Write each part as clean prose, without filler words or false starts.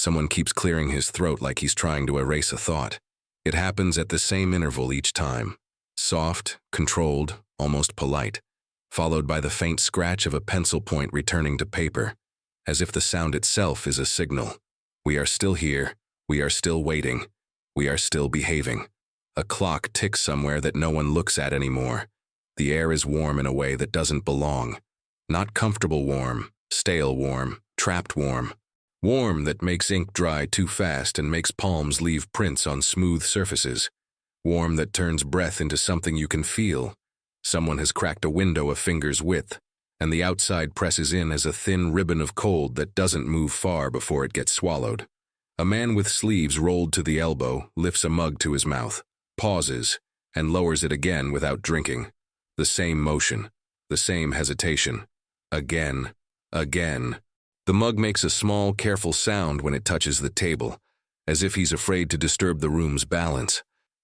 Someone keeps clearing his throat like he's trying to erase a thought. It happens at the same interval each time. Soft, controlled, almost polite, followed by the faint scratch of a pencil point returning to paper, as if the sound itself is a signal. We are still here. We are still waiting. We are still behaving. A clock ticks somewhere that no one looks at anymore. The air is warm in a way that doesn't belong. Not comfortable warm, stale warm, trapped warm. Warm that makes ink dry too fast and makes palms leave prints on smooth surfaces. Warm that turns breath into something you can feel. Someone has cracked a window a finger's width, and the outside presses in as a thin ribbon of cold that doesn't move far before it gets swallowed. A man with sleeves rolled to the elbow lifts a mug to his mouth, pauses, and lowers it again without drinking. The same motion, the same hesitation. Again, again. The mug makes a small, careful sound when it touches the table, as if he's afraid to disturb the room's balance.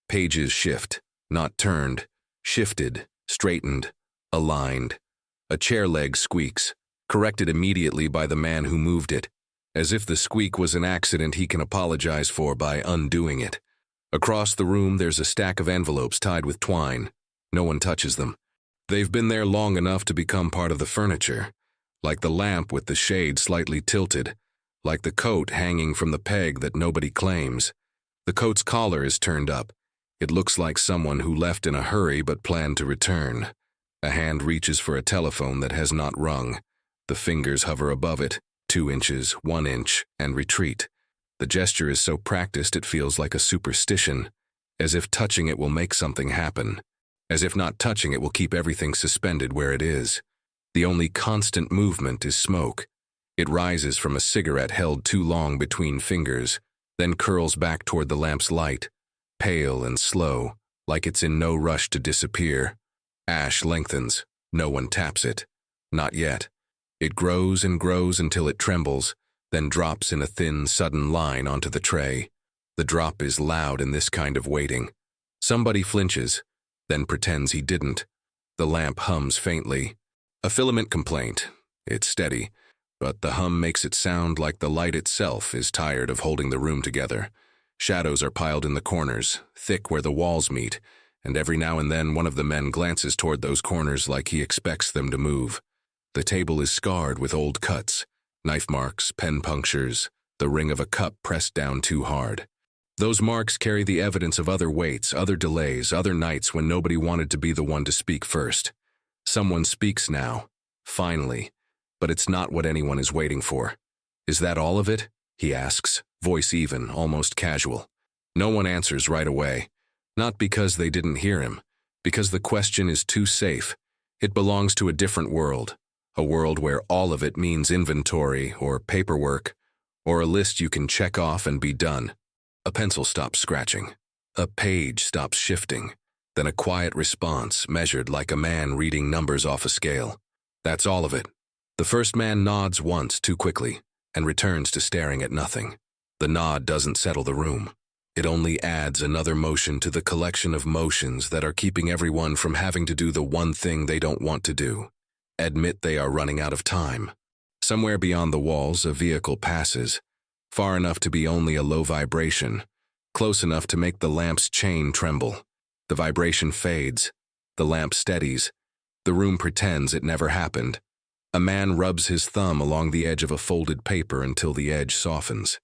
Pages shift, not turned, shifted, straightened, aligned. A chair leg squeaks, corrected immediately by the man who moved it, as if the squeak was an accident he can apologize for by undoing it. Across the room there's a stack of envelopes tied with twine. No one touches them. They've been there long enough to become part of the furniture. Like the lamp with the shade slightly tilted, like the coat hanging from the peg that nobody claims. The coat's collar is turned up. It looks like someone who left in a hurry but planned to return. A hand reaches for a telephone that has not rung. The fingers hover above it, 2 inches, 1 inch, and retreat. The gesture is so practiced it feels like a superstition, as if touching it will make something happen, as if not touching it will keep everything suspended where it is. The only constant movement is smoke. It rises from a cigarette held too long between fingers, then curls back toward the lamp's light, pale and slow, like it's in no rush to disappear. Ash lengthens. No one taps it. Not yet. It grows and grows until it trembles, then drops in a thin, sudden line onto the tray. The drop is loud in this kind of waiting. Somebody flinches, then pretends he didn't. The lamp hums faintly. A filament complaint. It's steady, but the hum makes it sound like the light itself is tired of holding the room together. Shadows are piled in the corners, thick where the walls meet, and every now and then one of the men glances toward those corners like he expects them to move. The table is scarred with old cuts, knife marks, pen punctures, the ring of a cup pressed down too hard. Those marks carry the evidence of other waits, other delays, other nights when nobody wanted to be the one to speak first. Someone speaks now, finally, but it's not what anyone is waiting for. Is that all of it? He asks, voice even, almost casual. No one answers right away. Not because they didn't hear him, because the question is too safe. It belongs to a different world, a world where all of it means inventory or paperwork, or a list you can check off and be done. A pencil stops scratching. A page stops shifting. Then a quiet response, measured like a man reading numbers off a scale. That's all of it. The first man nods once too quickly and returns to staring at nothing. The nod doesn't settle the room. It only adds another motion to the collection of motions that are keeping everyone from having to do the one thing they don't want to do. Admit they are running out of time. Somewhere beyond the walls, a vehicle passes, far enough to be only a low vibration, close enough to make the lamp's chain tremble. The vibration fades. The lamp steadies. The room pretends it never happened. A man rubs his thumb along the edge of a folded paper until the edge softens.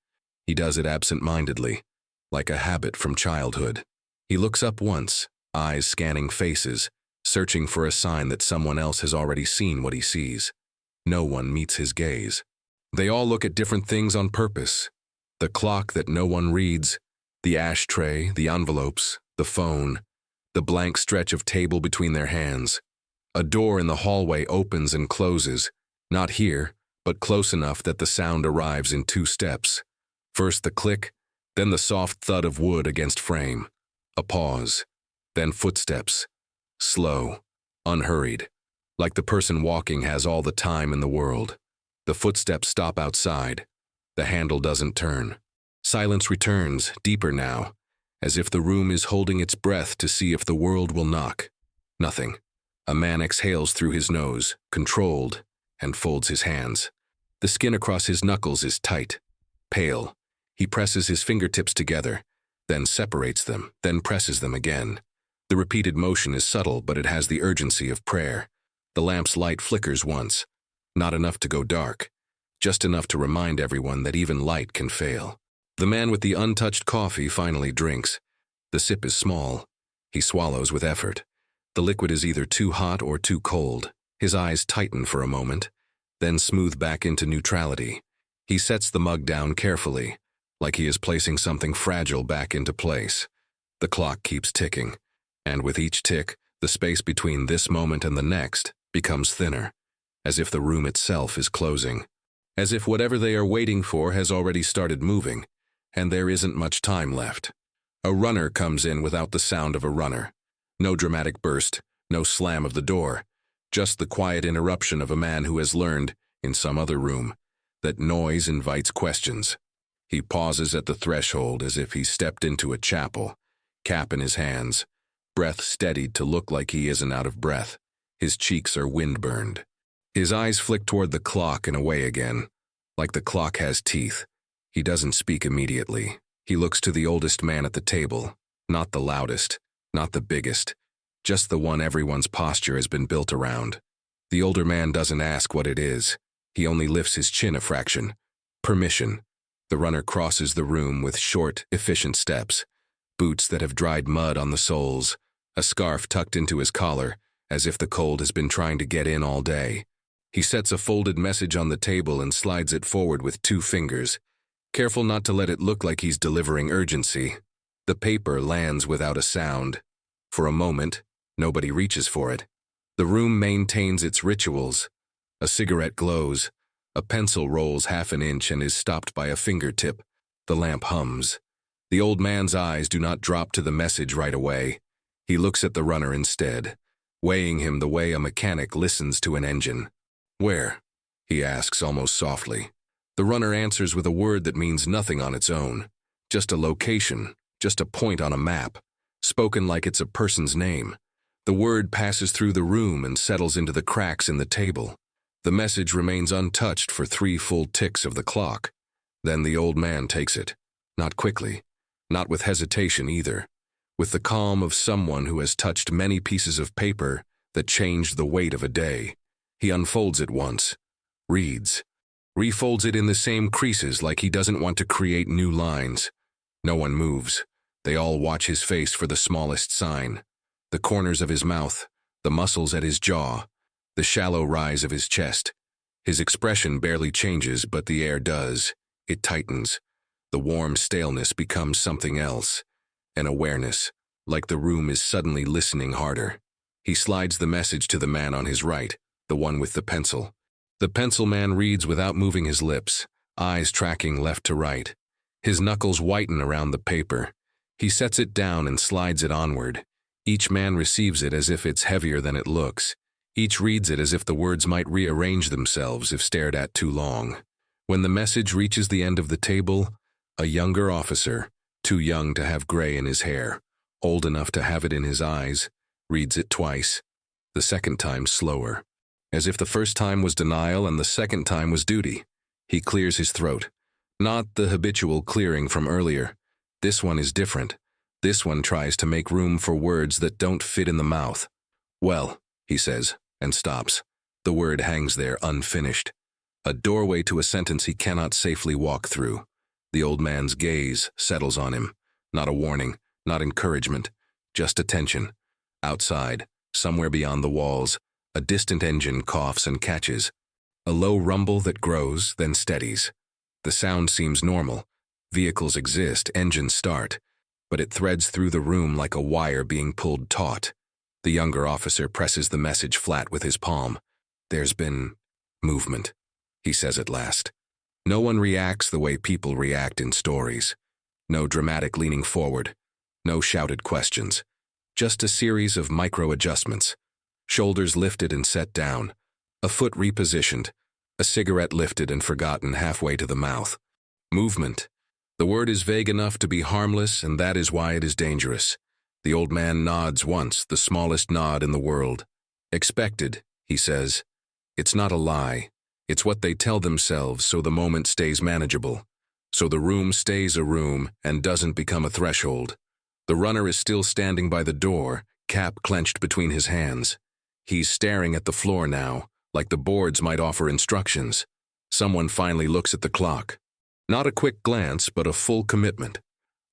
He does it absent-mindedly, like a habit from childhood. He looks up once, eyes scanning faces, searching for a sign that someone else has already seen what he sees. No one meets his gaze. They all look at different things on purpose. The clock that no one reads, the ashtray, the envelopes, the phone, the blank stretch of table between their hands. A door in the hallway opens and closes, not here, but close enough that the sound arrives in 2 steps. First the click, then the soft thud of wood against frame. A pause, then footsteps. Slow, unhurried, like the person walking has all the time in the world. The footsteps stop outside. The handle doesn't turn. Silence returns, deeper now, as if the room is holding its breath to see if the world will knock. Nothing. A man exhales through his nose, controlled, and folds his hands. The skin across his knuckles is tight, pale, He presses his fingertips together, then separates them, then presses them again. The repeated motion is subtle, but it has the urgency of prayer. The lamp's light flickers once, not enough to go dark, just enough to remind everyone that even light can fail. The man with the untouched coffee finally drinks. The sip is small. He swallows with effort. The liquid is either too hot or too cold. His eyes tighten for a moment, then smooth back into neutrality. He sets the mug down carefully, like he is placing something fragile back into place. The clock keeps ticking, and with each tick, the space between this moment and the next becomes thinner, as if the room itself is closing, as if whatever they are waiting for has already started moving, and there isn't much time left. A runner comes in without the sound of a runner. No dramatic burst, no slam of the door, just the quiet interruption of a man who has learned, in some other room, that noise invites questions. He pauses at the threshold as if he stepped into a chapel, cap in his hands, breath steadied to look like he isn't out of breath. His cheeks are wind-burned. His eyes flick toward the clock and away again, like the clock has teeth. He doesn't speak immediately. He looks to the oldest man at the table, not the loudest, not the biggest, just the one everyone's posture has been built around. The older man doesn't ask what it is. He only lifts his chin a fraction. Permission. The runner crosses the room with short, efficient steps, boots that have dried mud on the soles, a scarf tucked into his collar, as if the cold has been trying to get in all day. He sets a folded message on the table and slides it forward with 2 fingers, careful not to let it look like he's delivering urgency. The paper lands without a sound. For a moment, nobody reaches for it. The room maintains its rituals. A cigarette glows. A pencil rolls half an inch and is stopped by a fingertip. The lamp hums. The old man's eyes do not drop to the message right away. He looks at the runner instead, weighing him the way a mechanic listens to an engine. "Where?" he asks almost softly. The runner answers with a word that means nothing on its own. Just a location, just a point on a map, spoken like it's a person's name. The word passes through the room and settles into the cracks in the table. The message remains untouched for 3 full ticks of the clock. Then the old man takes it. Not quickly, not with hesitation either. With the calm of someone who has touched many pieces of paper that changed the weight of a day. He unfolds it once, reads, refolds it in the same creases like he doesn't want to create new lines. No one moves. They all watch his face for the smallest sign. The corners of his mouth, the muscles at his jaw, the shallow rise of his chest. His expression barely changes, but the air does. It tightens. The warm staleness becomes something else. An awareness, like the room is suddenly listening harder. He slides the message to the man on his right, the one with the pencil. The pencil man reads without moving his lips, eyes tracking left to right. His knuckles whiten around the paper. He sets it down and slides it onward. Each man receives it as if it's heavier than it looks. Each reads it as if the words might rearrange themselves if stared at too long. When the message reaches the end of the table, a younger officer, too young to have gray in his hair, old enough to have it in his eyes, reads it twice. The second time slower, as if the first time was denial and the second time was duty. He clears his throat. Not the habitual clearing from earlier. This one is different. This one tries to make room for words that don't fit in the mouth. "Well," he says, and stops. The word hangs there unfinished. A doorway to a sentence he cannot safely walk through. The old man's gaze settles on him. Not a warning, not encouragement, just attention. Outside, somewhere beyond the walls, a distant engine coughs and catches. A low rumble that grows, then steadies. The sound seems normal. Vehicles exist, engines start. But it threads through the room like a wire being pulled taut. The younger officer presses the message flat with his palm. "There's been movement," he says at last. No one reacts the way people react in stories. No dramatic leaning forward. No shouted questions. Just a series of micro-adjustments. Shoulders lifted and set down. A foot repositioned. A cigarette lifted and forgotten halfway to the mouth. Movement. The word is vague enough to be harmless, and that is why it is dangerous. The old man nods once, the smallest nod in the world. "Expected," he says. "It's not a lie. It's what they tell themselves so the moment stays manageable. So the room stays a room and doesn't become a threshold. The runner is still standing by the door, cap clenched between his hands. He's staring at the floor now, like the boards might offer instructions. Someone finally looks at the clock. Not a quick glance, but a full commitment.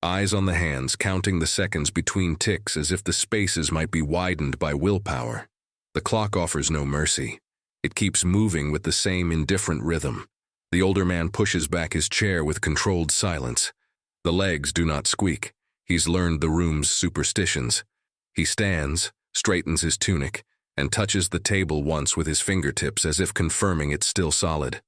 Eyes on the hands, counting the seconds between ticks as if the spaces might be widened by willpower. The clock offers no mercy. It keeps moving with the same indifferent rhythm. The older man pushes back his chair with controlled silence. The legs do not squeak. He's learned the room's superstitions. He stands, straightens his tunic, and touches the table once with his fingertips as if confirming it's still solid.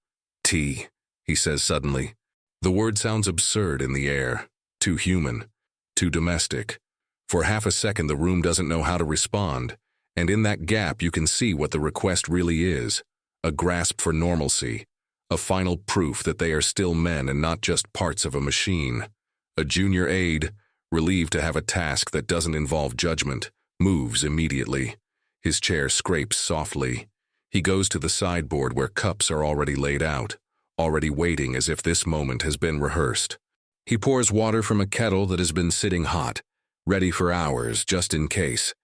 "Tea," he says suddenly. The word sounds absurd in the air, too human, too domestic. For half a second the room doesn't know how to respond, and in that gap you can see what the request really is, a grasp for normalcy, a final proof that they are still men and not just parts of a machine. A junior aide, relieved to have a task that doesn't involve judgment, moves immediately. His chair scrapes softly. He goes to the sideboard where cups are already laid out, already waiting as if this moment has been rehearsed. He pours water from a kettle that has been sitting hot, ready for hours, just in case.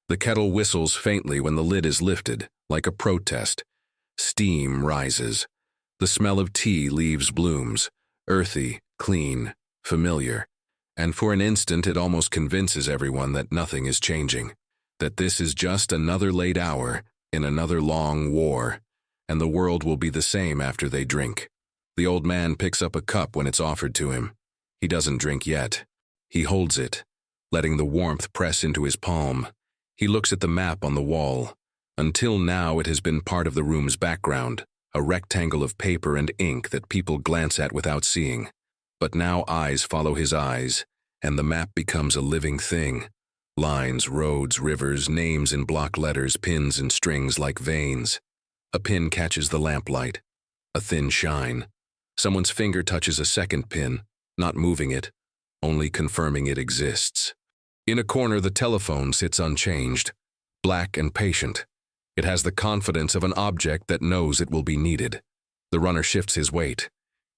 The kettle whistles faintly when the lid is lifted, like a protest. Steam rises. The smell of tea leaves blooms, earthy, clean, familiar. And for an instant it almost convinces everyone that nothing is changing, that this is just another late hour in another long war, and the world will be the same after they drink. The old man picks up a cup when it's offered to him. He doesn't drink yet. He holds it, letting the warmth press into his palm. He looks at the map on the wall. Until now it has been part of the room's background, a rectangle of paper and ink that people glance at without seeing. But now eyes follow his eyes, and the map becomes a living thing. Lines, roads, rivers, names in block letters, pins and strings like veins. A pin catches the lamplight. A thin shine. Someone's finger touches a second pin, not moving it, only confirming it exists. In a corner the telephone sits unchanged, black and patient. It has the confidence of an object that knows it will be needed. The runner shifts his weight.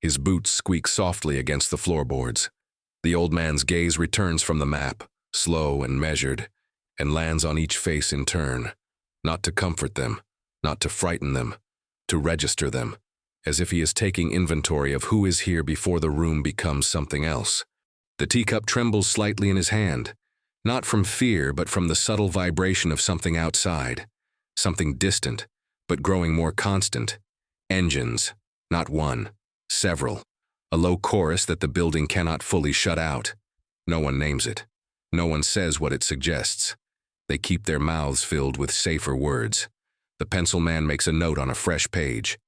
His boots squeak softly against the floorboards. The old man's gaze returns from the map, slow and measured, and lands on each face in turn, not to comfort them, not to frighten them, to register them, as if he is taking inventory of who is here before the room becomes something else. The teacup trembles slightly in his hand, not from fear but from the subtle vibration of something outside, something distant, but growing more constant. Engines, not one. Several. A low chorus that the building cannot fully shut out. No one names it. No one says what it suggests. They keep their mouths filled with safer words. The pencil man makes a note on a fresh page.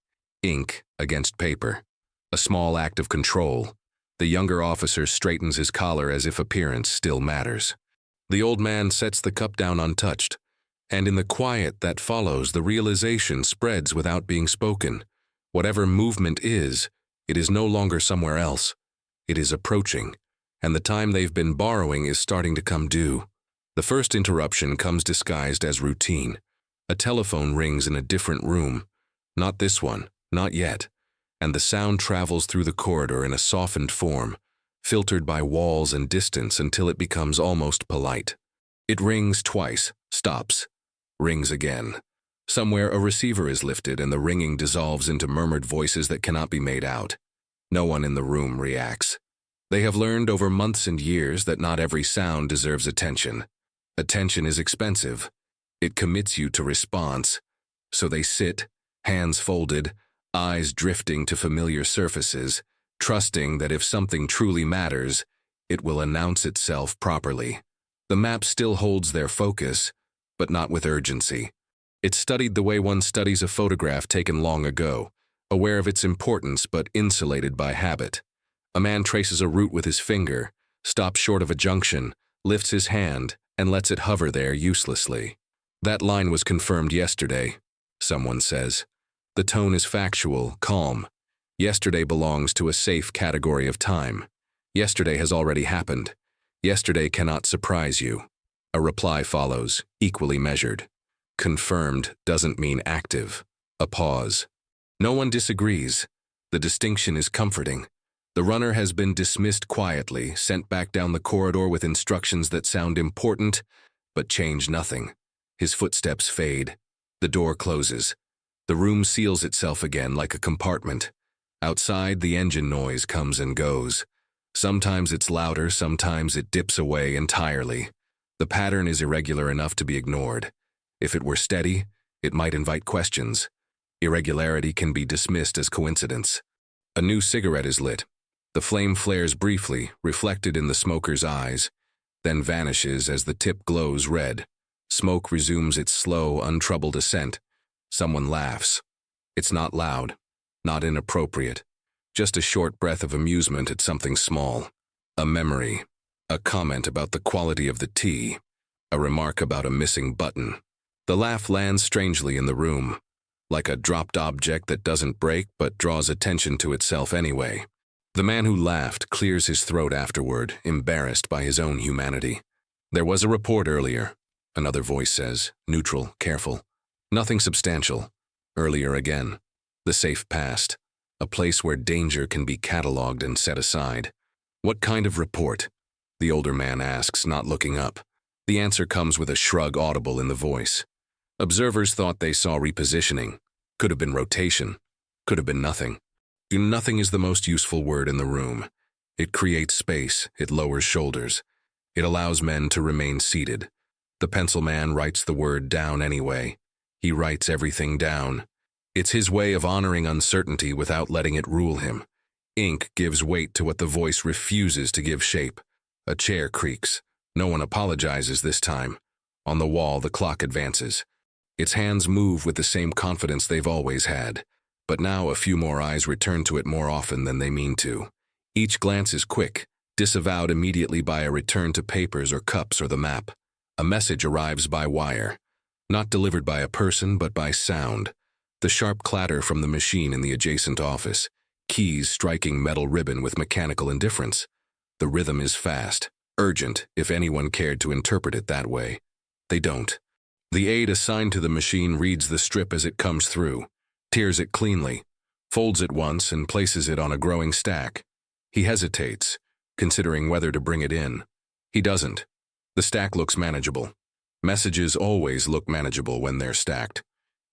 Ink against paper. A small act of control. The younger officer straightens his collar as if appearance still matters. The old man sets the cup down untouched, and in the quiet that follows, the realization spreads without being spoken. Whatever movement is, it is no longer somewhere else. It is approaching, and the time they've been borrowing is starting to come due. The first interruption comes disguised as routine. A telephone rings in a different room. Not this one, not yet. And the sound travels through the corridor in a softened form, filtered by walls and distance until it becomes almost polite. It rings twice, stops, rings again. Somewhere a receiver is lifted and the ringing dissolves into murmured voices that cannot be made out. No one in the room reacts. They have learned over months and years that not every sound deserves attention. Attention is expensive. It commits you to response. So they sit, hands folded, eyes drifting to familiar surfaces, trusting that if something truly matters, it will announce itself properly. The map still holds their focus, but not with urgency. It studied the way one studies a photograph taken long ago, aware of its importance but insulated by habit. A man traces a route with his finger, stops short of a junction, lifts his hand, and lets it hover there uselessly. That line was confirmed yesterday, someone says. The tone is factual, calm. Yesterday belongs to a safe category of time. Yesterday has already happened. Yesterday cannot surprise you. A reply follows, equally measured. Confirmed doesn't mean active. A pause. No one disagrees. The distinction is comforting. The runner has been dismissed quietly, sent back down the corridor with instructions that sound important, but change nothing. His footsteps fade. The door closes. The room seals itself again like a compartment. Outside, the engine noise comes and goes. Sometimes it's louder, sometimes it dips away entirely. The pattern is irregular enough to be ignored. If it were steady, it might invite questions. Irregularity can be dismissed as coincidence. A new cigarette is lit. The flame flares briefly, reflected in the smoker's eyes, then vanishes as the tip glows red. Smoke resumes its slow, untroubled ascent. Someone laughs. It's not loud, not inappropriate, just a short breath of amusement at something small. A memory, a comment about the quality of the tea, a remark about a missing button. The laugh lands strangely in the room, like a dropped object that doesn't break but draws attention to itself anyway. The man who laughed clears his throat afterward, embarrassed by his own humanity. There was a report earlier, another voice says, neutral, careful. Nothing substantial. Earlier again. The safe past. A place where danger can be catalogued and set aside. What kind of report? The older man asks, not looking up. The answer comes with a shrug audible in the voice. Observers thought they saw repositioning. Could have been rotation. Could have been nothing. Nothing is the most useful word in the room. It creates space, it lowers shoulders. It allows men to remain seated. The pencil man writes the word down anyway. He writes everything down. It's his way of honoring uncertainty without letting it rule him. Ink gives weight to what the voice refuses to give shape. A chair creaks. No one apologizes this time. On the wall, the clock advances. Its hands move with the same confidence they've always had. But now a few more eyes return to it more often than they mean to. Each glance is quick, disavowed immediately by a return to papers or cups or the map. A message arrives by wire. Not delivered by a person, but by sound. The sharp clatter from the machine in the adjacent office. Keys striking metal ribbon with mechanical indifference. The rhythm is fast, urgent, if anyone cared to interpret it that way. They don't. The aide assigned to the machine reads the strip as it comes through. Tears it cleanly, folds it once and places it on a growing stack. He hesitates, considering whether to bring it in. He doesn't. The stack looks manageable. Messages always look manageable when they're stacked.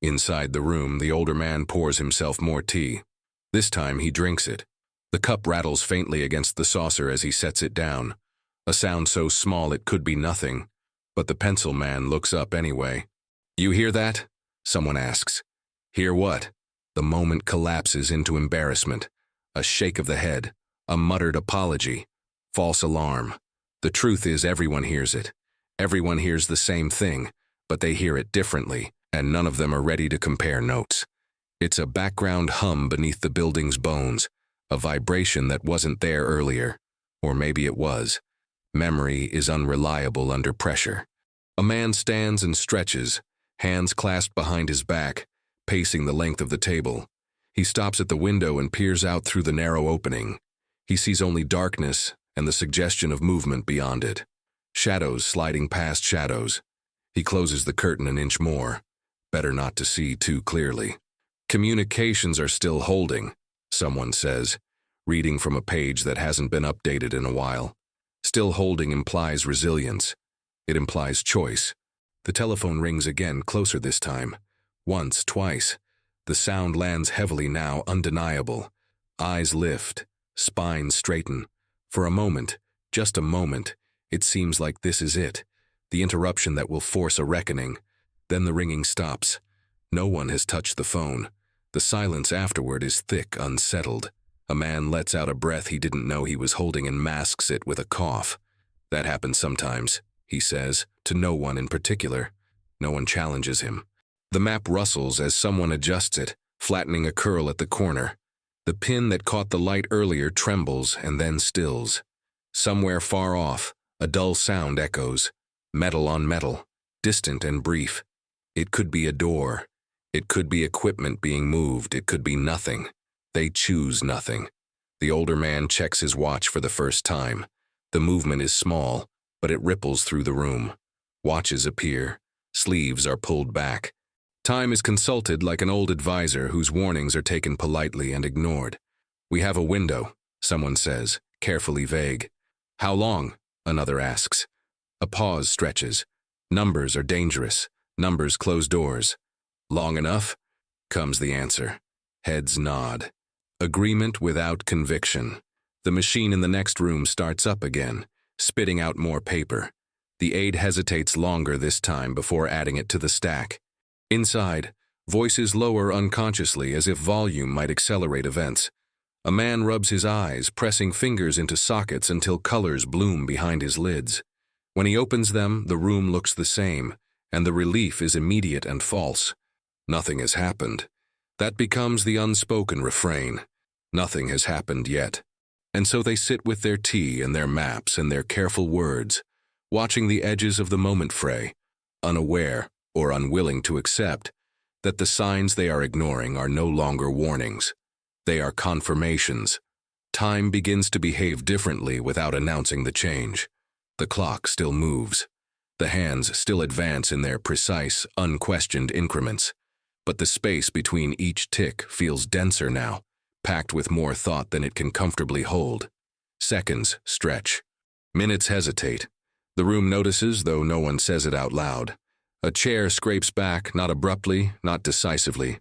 Inside the room, the older man pours himself more tea. This time he drinks it. The cup rattles faintly against the saucer as he sets it down. A sound so small it could be nothing, but the pencil man looks up anyway. "You hear that?" someone asks. Hear what? The moment collapses into embarrassment. A shake of the head. A muttered apology. False alarm. The truth is everyone hears it. Everyone hears the same thing, but they hear it differently, and none of them are ready to compare notes. It's a background hum beneath the building's bones, a vibration that wasn't there earlier. Or maybe it was. Memory is unreliable under pressure. A man stands and stretches, hands clasped behind his back, pacing the length of the table. He stops at the window and peers out through the narrow opening. He sees only darkness and the suggestion of movement beyond it. Shadows sliding past shadows. He closes the curtain an inch more. Better not to see too clearly. Communications are still holding, someone says, reading from a page that hasn't been updated in a while. Still holding implies resilience. It implies choice. The telephone rings again, closer this time. Once, twice. The sound lands heavily now, undeniable. Eyes lift, spine straighten. For a moment, just a moment, it seems like this is it. The interruption that will force a reckoning. Then the ringing stops. No one has touched the phone. The silence afterward is thick, unsettled. A man lets out a breath he didn't know he was holding and masks it with a cough. That happens sometimes, he says, to no one in particular. No one challenges him. The map rustles as someone adjusts it, flattening a curl at the corner. The pin that caught the light earlier trembles and then stills. Somewhere far off, a dull sound echoes. Metal on metal, distant and brief. It could be a door. It could be equipment being moved. It could be nothing. They choose nothing. The older man checks his watch for the first time. The movement is small, but it ripples through the room. Watches appear. Sleeves are pulled back. Time is consulted like an old advisor whose warnings are taken politely and ignored. "We have a window," someone says, carefully vague. How long? Another asks. A pause stretches. Numbers are dangerous. Numbers close doors. Long enough? Comes the answer. Heads nod. Agreement without conviction. The machine in the next room starts up again, spitting out more paper. The aide hesitates longer this time before adding it to the stack. Inside, voices lower unconsciously as if volume might accelerate events. A man rubs his eyes, pressing fingers into sockets until colors bloom behind his lids. When he opens them, the room looks the same, and the relief is immediate and false. Nothing has happened. That becomes the unspoken refrain. Nothing has happened yet. And so they sit with their tea and their maps and their careful words, watching the edges of the moment fray, unaware or unwilling to accept that the signs they are ignoring are no longer warnings. They are confirmations. Time begins to behave differently without announcing the change. The clock still moves. The hands still advance in their precise, unquestioned increments. But the space between each tick feels denser now, packed with more thought than it can comfortably hold. Seconds stretch. Minutes hesitate. The room notices, though no one says it out loud. A chair scrapes back, not abruptly, not decisively,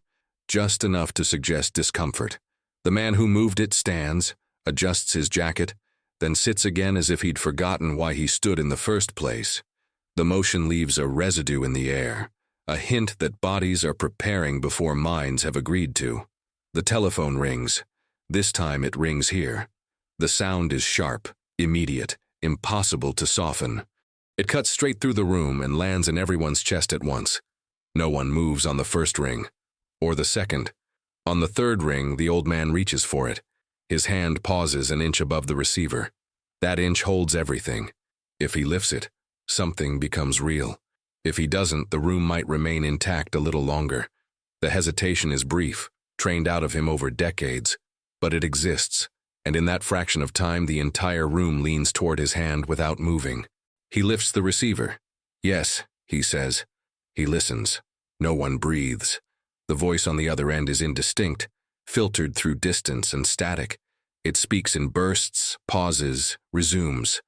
just enough to suggest discomfort. The man who moved it stands, adjusts his jacket, then sits again as if he'd forgotten why he stood in the first place. The motion leaves a residue in the air, a hint that bodies are preparing before minds have agreed to. The telephone rings. This time it rings here. The sound is sharp, immediate, impossible to soften. It cuts straight through the room and lands in everyone's chest at once. No one moves on the first ring, or the second. On the third ring, the old man reaches for it. His hand pauses an inch above the receiver. That inch holds everything. If he lifts it, something becomes real. If he doesn't, the room might remain intact a little longer. The hesitation is brief, trained out of him over decades, but it exists, and in that fraction of time the entire room leans toward his hand without moving. He lifts the receiver. Yes, he says. He listens. No one breathes. The voice on the other end is indistinct, filtered through distance and static. It speaks in bursts, pauses, resumes.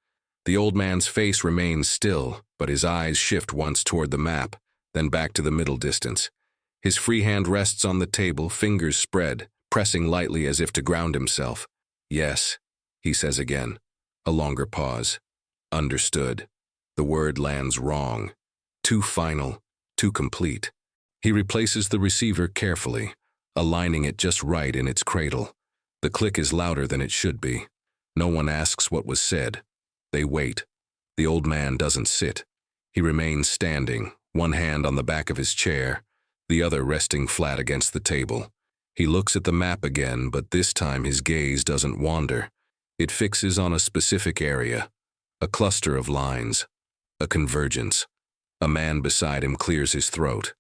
The old man's face remains still, but his eyes shift once toward the map, then back to the middle distance. His free hand rests on the table, fingers spread, pressing lightly as if to ground himself. Yes, he says again. A longer pause. Understood. The word lands wrong. Too final, too complete. He replaces the receiver carefully, aligning it just right in its cradle. The click is louder than it should be. No one asks what was said. They wait. The old man doesn't sit. He remains standing, one hand on the back of his chair, the other resting flat against the table. He looks at the map again, but this time his gaze doesn't wander. It fixes on a specific area, a cluster of lines, a convergence. A man beside him clears his throat.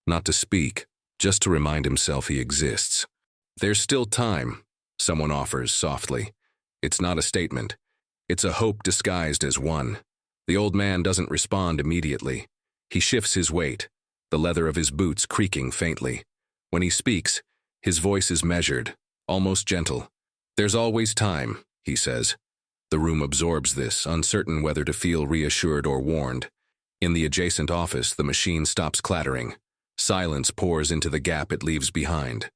Not to speak, just to remind himself he exists. There's still time, someone offers softly. It's not a statement. It's a hope disguised as one. The old man doesn't respond immediately. He shifts his weight, the leather of his boots creaking faintly. When he speaks, his voice is measured, almost gentle. There's always time, he says. The room absorbs this, uncertain whether to feel reassured or warned. In the adjacent office, the machine stops clattering. Silence pours into the gap it leaves behind.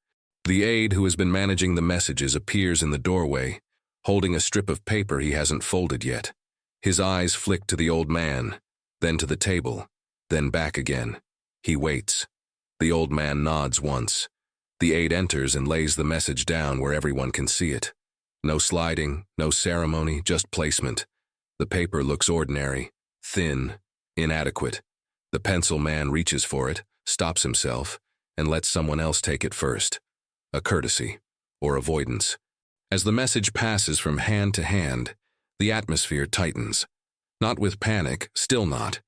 The aide who has been managing the messages appears in the doorway, holding a strip of paper he hasn't folded yet. His eyes flick to the old man, then to the table, then back again. He waits. The old man nods once. The aide enters and lays the message down where everyone can see it. No sliding, no ceremony, just placement. The paper looks ordinary, thin, inadequate. The pencil man reaches for it, stops himself, and lets someone else take it first. A courtesy, or avoidance. As the message passes from hand to hand, the atmosphere tightens. Not with panic, still not,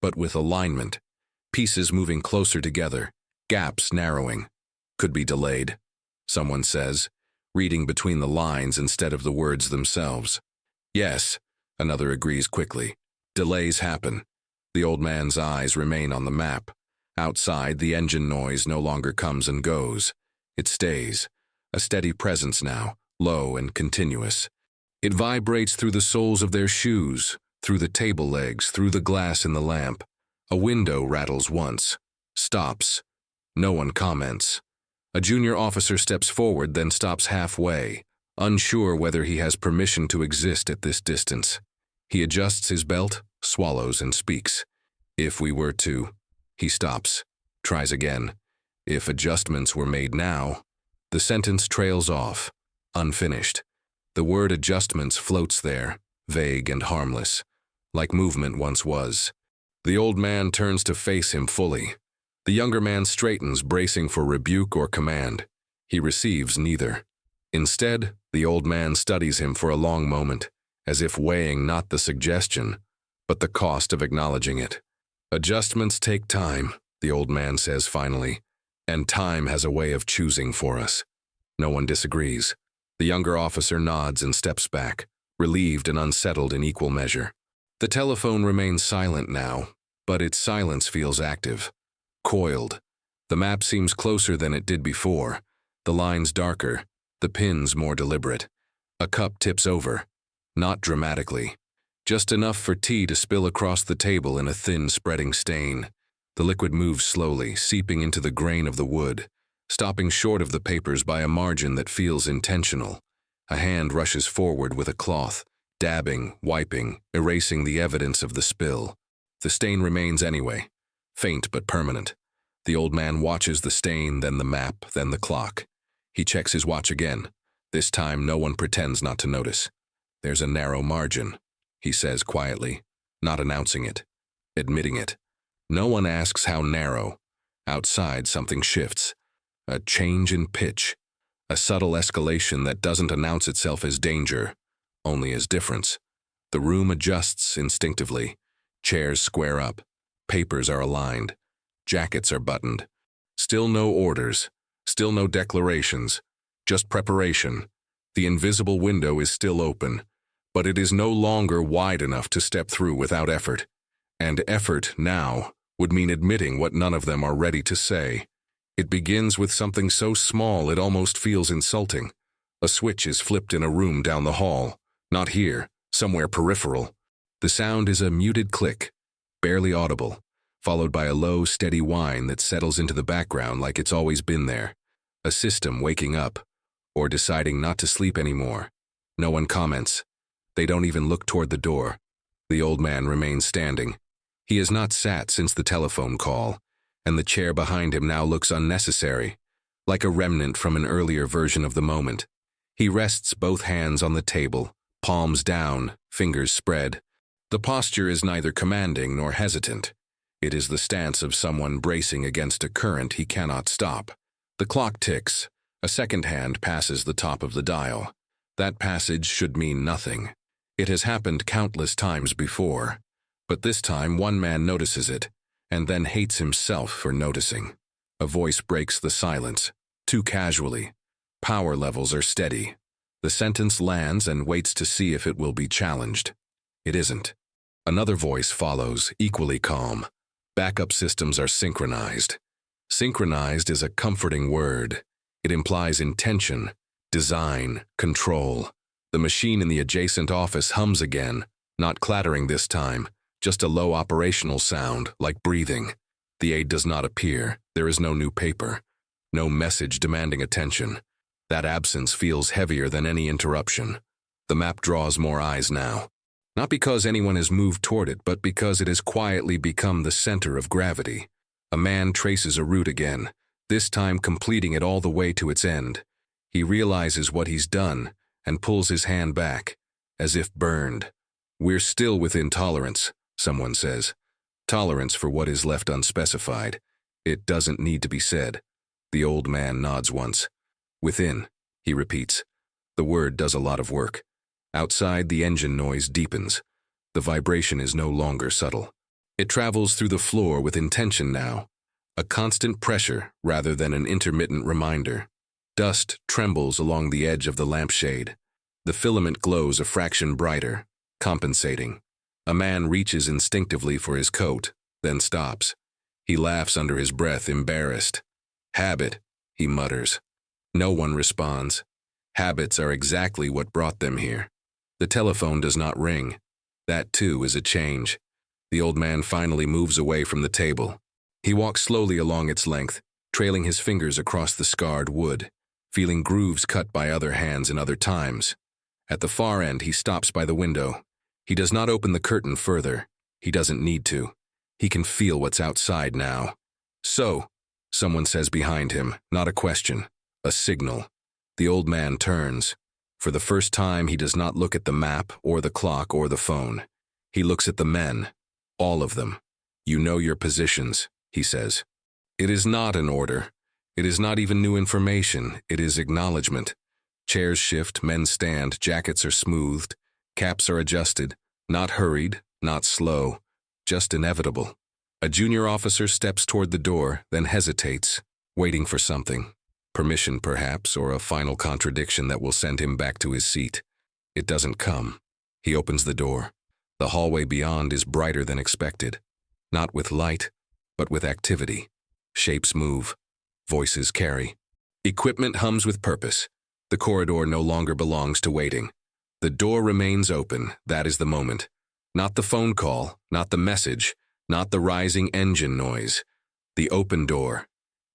but with alignment. Pieces moving closer together, gaps narrowing. Could be delayed, someone says, reading between the lines instead of the words themselves. Yes, another agrees quickly. Delays happen. The old man's eyes remain on the map. Outside, the engine noise no longer comes and goes. It stays, a steady presence now, low and continuous. It vibrates through the soles of their shoes, through the table legs, through the glass in the lamp. A window rattles once, stops. No one comments. A junior officer steps forward, then stops halfway, unsure whether he has permission to exist at this distance. He adjusts his belt, swallows, and speaks. If we were to... He stops, tries again. If adjustments were made now... The sentence trails off, unfinished. The word adjustments floats there, vague and harmless, like movement once was. The old man turns to face him fully. The younger man straightens, bracing for rebuke or command. He receives neither. Instead, the old man studies him for a long moment, as if weighing not the suggestion, but the cost of acknowledging it. Adjustments take time, the old man says finally, and time has a way of choosing for us. No one disagrees. The younger officer nods and steps back, relieved and unsettled in equal measure. The telephone remains silent now, but its silence feels active, coiled. The map seems closer than it did before, the lines darker, the pins more deliberate. A cup tips over, not dramatically, just enough for tea to spill across the table in a thin, spreading stain. The liquid moves slowly, seeping into the grain of the wood, stopping short of the papers by a margin that feels intentional. A hand rushes forward with a cloth, dabbing, wiping, erasing the evidence of the spill. The stain remains anyway, faint but permanent. The old man watches the stain, then the map, then the clock. He checks his watch again. This time no one pretends not to notice. There's a narrow margin, he says quietly, not announcing it, admitting it. No one asks how narrow. Outside, something shifts. A change in pitch. A subtle escalation that doesn't announce itself as danger, only as difference. The room adjusts instinctively. Chairs square up. Papers are aligned. Jackets are buttoned. Still no orders. Still no declarations. Just preparation. The invisible window is still open, but it is no longer wide enough to step through without effort. And effort, now, would mean admitting what none of them are ready to say. It begins with something so small it almost feels insulting. A switch is flipped in a room down the hall. Not here, somewhere peripheral. The sound is a muted click, barely audible, followed by a low, steady whine that settles into the background like it's always been there. A system waking up, or deciding not to sleep anymore. No one comments. They don't even look toward the door. The old man remains standing. He has not sat since the telephone call, and the chair behind him now looks unnecessary, like a remnant from an earlier version of the moment. He rests both hands on the table, palms down, fingers spread. The posture is neither commanding nor hesitant. It is the stance of someone bracing against a current he cannot stop. The clock ticks. A second hand passes the top of the dial. That passage should mean nothing. It has happened countless times before. But this time one man notices it, and then hates himself for noticing. A voice breaks the silence, too casually. Power levels are steady. The sentence lands and waits to see if it will be challenged. It isn't. Another voice follows, equally calm. Backup systems are synchronized. Synchronized is a comforting word. It implies intention, design, control. The machine in the adjacent office hums again, not clattering this time, just a low operational sound, like breathing. The aide does not appear. There is no new paper. No message demanding attention. That absence feels heavier than any interruption. The map draws more eyes now. Not because anyone has moved toward it, but because it has quietly become the center of gravity. A man traces a route again, this time completing it all the way to its end. He realizes what he's done and pulls his hand back, as if burned. We're still within tolerance, someone says. Tolerance for what is left unspecified. It doesn't need to be said. The old man nods once. Within, he repeats. The word does a lot of work. Outside, the engine noise deepens. The vibration is no longer subtle. It travels through the floor with intention now. A constant pressure rather than an intermittent reminder. Dust trembles along the edge of the lampshade. The filament glows a fraction brighter, compensating. A man reaches instinctively for his coat, then stops. He laughs under his breath, embarrassed. Habit, he mutters. No one responds. Habits are exactly what brought them here. The telephone does not ring. That, too, is a change. The old man finally moves away from the table. He walks slowly along its length, trailing his fingers across the scarred wood, feeling grooves cut by other hands in other times. At the far end, he stops by the window. He does not open the curtain further. He doesn't need to. He can feel what's outside now. "So," someone says behind him, not a question, a signal. The old man turns. For the first time, he does not look at the map or the clock or the phone. He looks at the men, all of them. "You know your positions," he says. It is not an order. It is not even new information. It is acknowledgement. Chairs shift, men stand, jackets are smoothed, caps are adjusted, not hurried, not slow, just inevitable. A junior officer steps toward the door, then hesitates, waiting for something. Permission, perhaps, or a final contradiction that will send him back to his seat. It doesn't come. He opens the door. The hallway beyond is brighter than expected. Not with light, but with activity. Shapes move. Voices carry. Equipment hums with purpose. The corridor no longer belongs to waiting. The door remains open. That is the moment. Not the phone call, not the message, not the rising engine noise. The open door.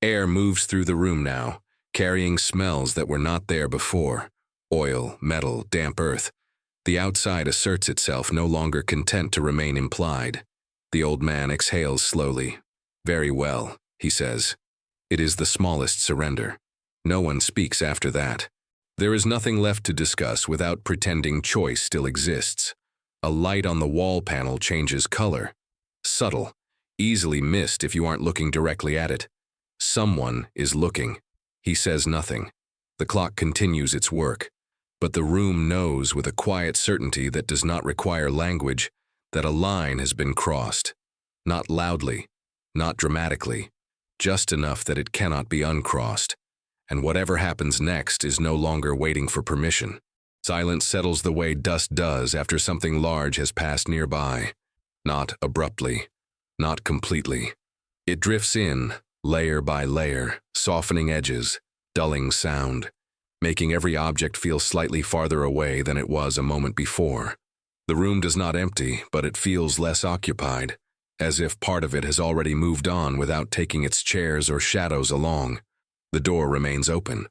Air moves through the room now, carrying smells that were not there before. Oil, metal, damp earth. The outside asserts itself, no longer content to remain implied. The old man exhales slowly. "Very well," he says. It is the smallest surrender. No one speaks after that. There is nothing left to discuss without pretending choice still exists. A light on the wall panel changes color. Subtle, easily missed if you aren't looking directly at it. Someone is looking. He says nothing. The clock continues its work. But the room knows with a quiet certainty that does not require language that a line has been crossed. Not loudly, not dramatically, just enough that it cannot be uncrossed. And whatever happens next is no longer waiting for permission. Silence settles the way dust does after something large has passed nearby. Not abruptly, not completely. It drifts in, layer by layer, softening edges, dulling sound, making every object feel slightly farther away than it was a moment before. The room does not empty, but it feels less occupied, as if part of it has already moved on without taking its chairs or shadows along. The door remains open.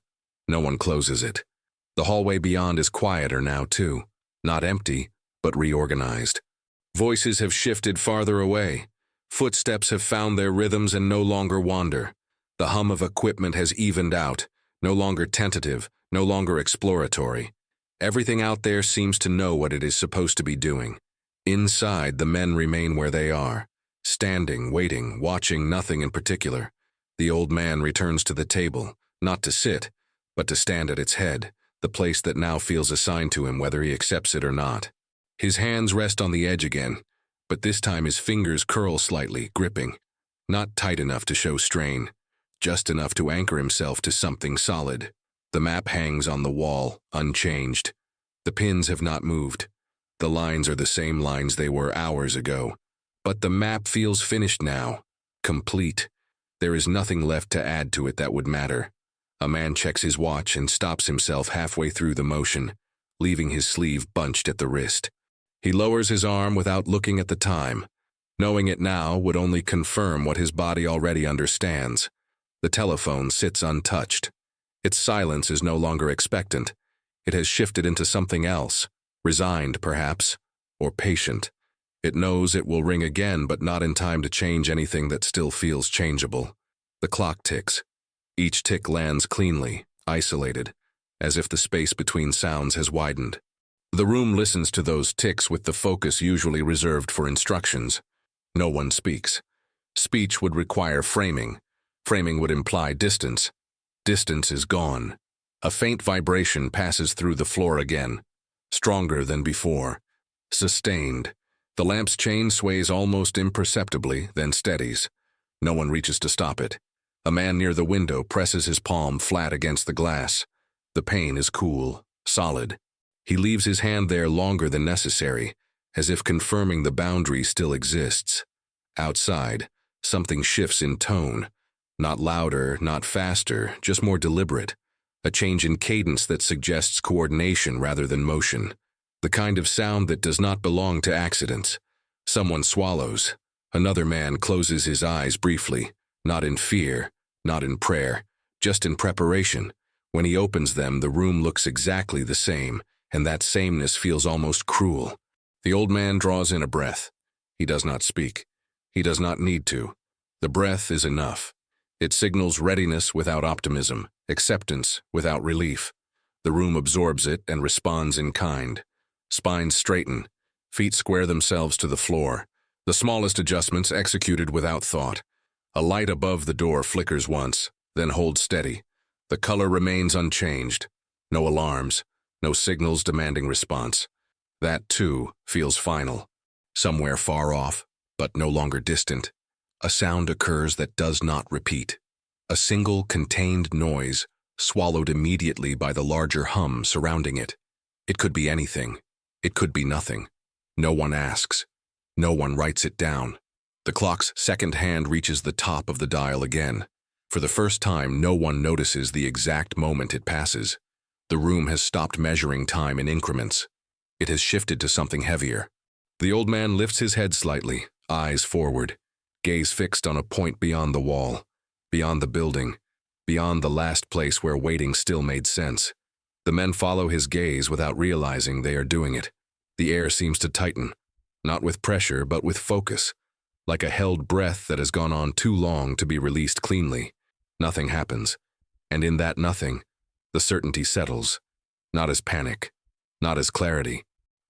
No one closes it. The hallway beyond is quieter now, too. Not empty, but reorganized. Voices have shifted farther away. Footsteps have found their rhythms and no longer wander. The hum of equipment has evened out, no longer tentative, no longer exploratory. Everything out there seems to know what it is supposed to be doing. Inside, the men remain where they are, standing, waiting, watching nothing in particular. The old man returns to the table, not to sit, but to stand at its head, the place that now feels assigned to him whether he accepts it or not. His hands rest on the edge again, but this time his fingers curl slightly, gripping. Not tight enough to show strain, just enough to anchor himself to something solid. The map hangs on the wall, unchanged. The pins have not moved. The lines are the same lines they were hours ago. But the map feels finished now, complete. There is nothing left to add to it that would matter. A man checks his watch and stops himself halfway through the motion, leaving his sleeve bunched at the wrist. He lowers his arm without looking at the time. Knowing it now would only confirm what his body already understands. The telephone sits untouched. Its silence is no longer expectant. It has shifted into something else, resigned perhaps, or patient. It knows it will ring again, but not in time to change anything that still feels changeable. The clock ticks. Each tick lands cleanly, isolated, as if the space between sounds has widened. The room listens to those ticks with the focus usually reserved for instructions. No one speaks. Speech would require framing. Framing would imply distance. Distance is gone. A faint vibration passes through the floor again, stronger than before, sustained. The lamp's chain sways almost imperceptibly, then steadies. No one reaches to stop it. A man near the window presses his palm flat against the glass. The pane is cool, solid. He leaves his hand there longer than necessary, as if confirming the boundary still exists. Outside, something shifts in tone. Not louder, not faster, just more deliberate. a change in cadence that suggests coordination rather than motion, the kind of sound that does not belong to accidents. Someone swallows. Another man closes his eyes briefly, not in fear, not in prayer, just in preparation. When he opens them, the room looks exactly the same, and that sameness feels almost cruel. The old man draws in a breath. He does not speak. He does not need to. The breath is enough. It signals readiness without optimism, acceptance without relief. The room absorbs it and responds in kind. Spines straighten. Feet square themselves to the floor. The smallest adjustments executed without thought. A light above the door flickers once, then holds steady. The color remains unchanged. No alarms, no signals demanding response. That, too, feels final. Somewhere far off, but no longer distant, a sound occurs that does not repeat. A single contained noise, swallowed immediately by the larger hum surrounding it. It could be anything. It could be nothing. No one asks. No one writes it down. The clock's second hand reaches the top of the dial again. For the first time, no one notices the exact moment it passes. The room has stopped measuring time in increments. It has shifted to something heavier. The old man lifts his head slightly, eyes forward, gaze fixed on a point beyond the wall, beyond the building, beyond the last place where waiting still made sense. The men follow his gaze without realizing they are doing it. The air seems to tighten, not with pressure but with focus, like a held breath that has gone on too long to be released cleanly. Nothing happens, and in that nothing, the certainty settles, not as panic, not as clarity,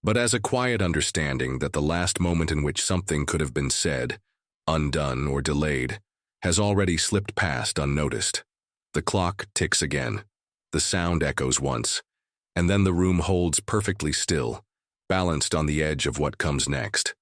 but as a quiet understanding that the last moment in which something could have been said, undone or delayed, has already slipped past unnoticed. The clock ticks again. The sound echoes once, and then the room holds perfectly still, balanced on the edge of what comes next.